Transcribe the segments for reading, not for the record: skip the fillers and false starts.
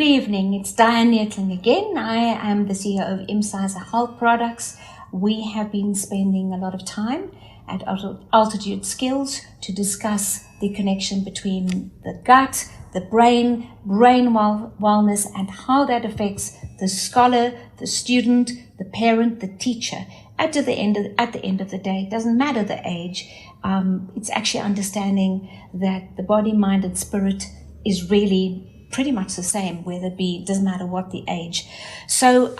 evening, it's Dianne Neethling again. I am the CEO of Imsizer Health Products. We have been spending a lot of time at Altitude Skills to discuss the connection between the gut, the brain wellness, and how that affects the scholar, the student, the parent, the teacher. At the end of the day, it doesn't matter the age. It's actually understanding that the body, mind, and spirit is really pretty much the same, whether it be, doesn't matter what the age. So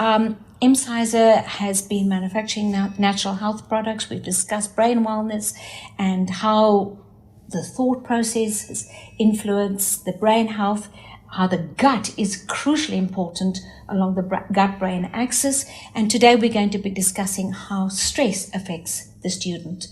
Imsizer has been manufacturing natural health products. We've discussed brain wellness and how the thought processes influence the brain health, how the gut is crucially important along the gut-brain axis. And today we're going to be discussing how stress affects the student.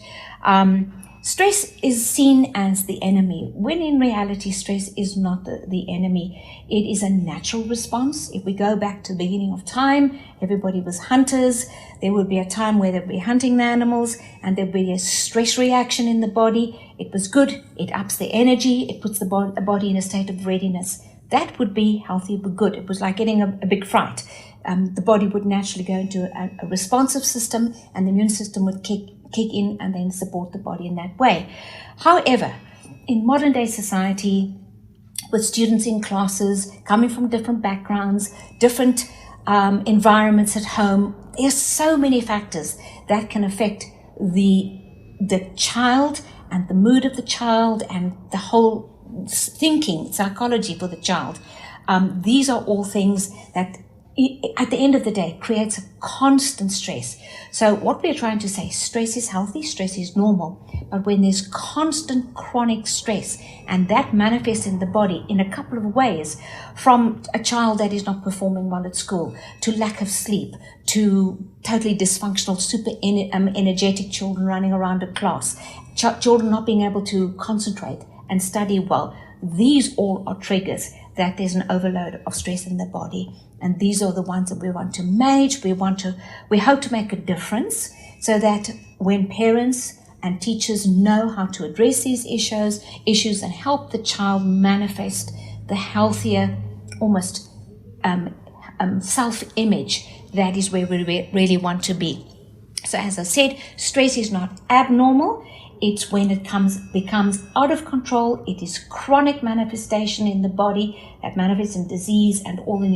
Stress is seen as the enemy, when in reality stress is not the enemy. It is a natural response. If we go back to the beginning of time, everybody was hunters. There would be a time where they'd be hunting the animals and there'd be a stress reaction in the body. It was good. It ups the energy. It puts the body in a state of readiness. That would be healthy but good. It was like getting a big fright. The body would naturally go into a responsive system, and the immune system would kick in and then support the body in that way. However, in modern day society, with students in classes coming from different backgrounds, different environments at home, there's so many factors that can affect the child and the mood of the child and the whole thinking, psychology for the child. These are all things that at the end of the day creates a constant stress. So what we're trying to say, stress is healthy, stress is normal, but when there's constant chronic stress, and that manifests in the body in a couple of ways, from a child that is not performing well at school, to lack of sleep, to totally dysfunctional, super energetic children running around a class, children not being able to concentrate and study well. These all are triggers that there's an overload of stress in the body. And these are the ones that we want to manage. We hope to make a difference so that when parents and teachers know how to address these issues and help the child manifest the healthier, almost self-image, that is where we really want to be. So as I said, stress is not abnormal. It's when it becomes out of control. It is chronic manifestation in the body that manifests in disease and all the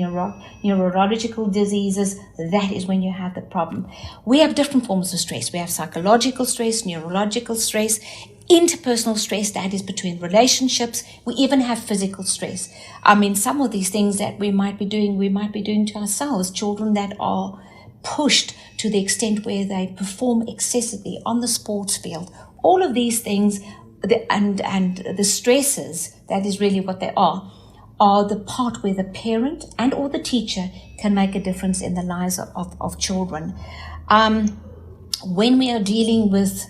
neurological diseases. That is when you have the problem. We have different forms of stress. We have psychological stress, neurological stress, interpersonal stress, that is between relationships. We even have physical stress. I mean, some of these things that we might be doing to ourselves. Children that are pushed to the extent where they perform excessively on the sports field. All of these things and the stresses, that is really what they are the part where the parent and or the teacher can make a difference in the lives of children. When we are dealing with,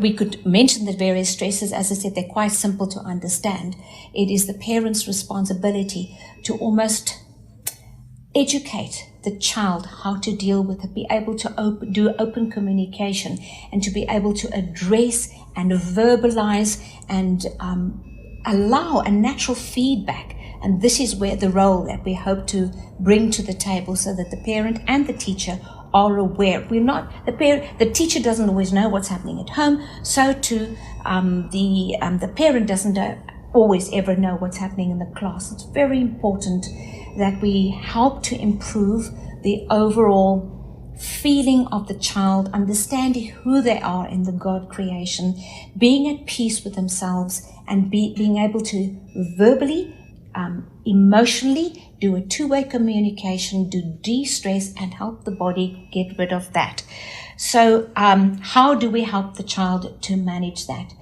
we could mention the various stresses. As I said, they're quite simple to understand. It is the parent's responsibility to almost educate the child how to deal with it, be able to do open communication, and to be able to address and verbalize and allow a natural feedback. And this is where the role that we hope to bring to the table, so that the parent and the teacher are aware. The teacher doesn't always know what's happening at home, so too the parent doesn't always ever know what's happening in the class. It's very important that we help to improve the overall feeling of the child, understanding who they are in the God creation, being at peace with themselves, and being able to verbally, emotionally do a two-way communication, do de-stress and help the body get rid of that. So how do we help the child to manage that?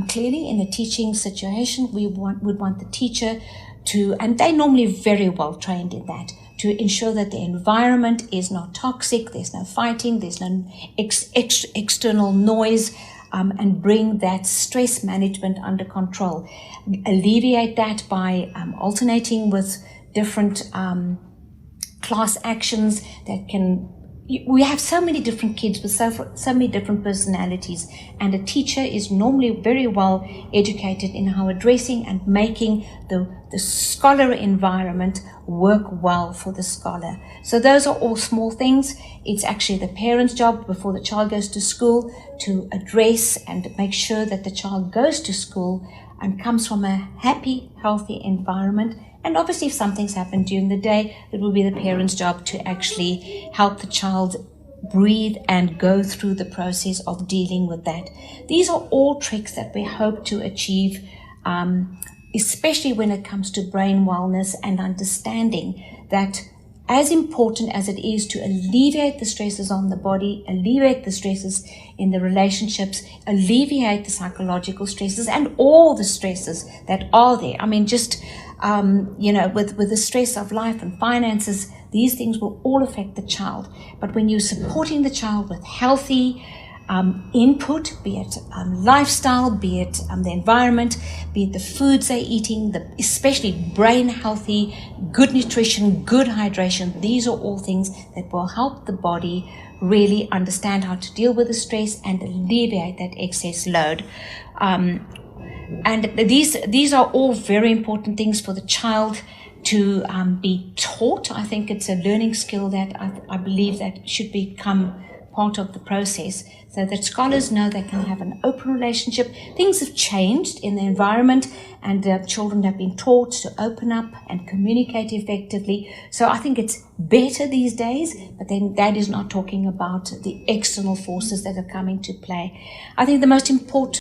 Clearly, in a teaching situation, we would want the teacher to, and they're normally very well trained in that, to ensure that the environment is not toxic, there's no fighting, there's no external noise, and bring that stress management under control. Alleviate that by alternating with different class actions that can we have so many different kids with so many different personalities, and a teacher is normally very well educated in how addressing and making the scholar environment work well for the scholar. So those are all small things. It's actually the parent's job before the child goes to school to address and make sure that the child goes to school and comes from a happy, healthy environment. And obviously, if something's happened during the day, it will be the parent's job to actually help the child breathe and go through the process of dealing with that. These are all tricks that we hope to achieve, especially when it comes to brain wellness and understanding that as important as it is to alleviate the stresses on the body, alleviate the stresses in the relationships, alleviate the psychological stresses and all the stresses that are there. I mean, just with the stress of life and finances, these things will all affect the child. But when you're supporting the child with healthy input, be it lifestyle, be it the environment, be it the foods they're eating, especially brain healthy, good nutrition, good hydration, these are all things that will help the body really understand how to deal with the stress and alleviate that excess load. And these are all very important things for the child to be taught. I think it's a learning skill that I believe that should become part of the process, so that scholars know they can have an open relationship. Things have changed in the environment, and children have been taught to open up and communicate effectively. So I think it's better these days, but then that is not talking about the external forces that are coming to play. I think the most important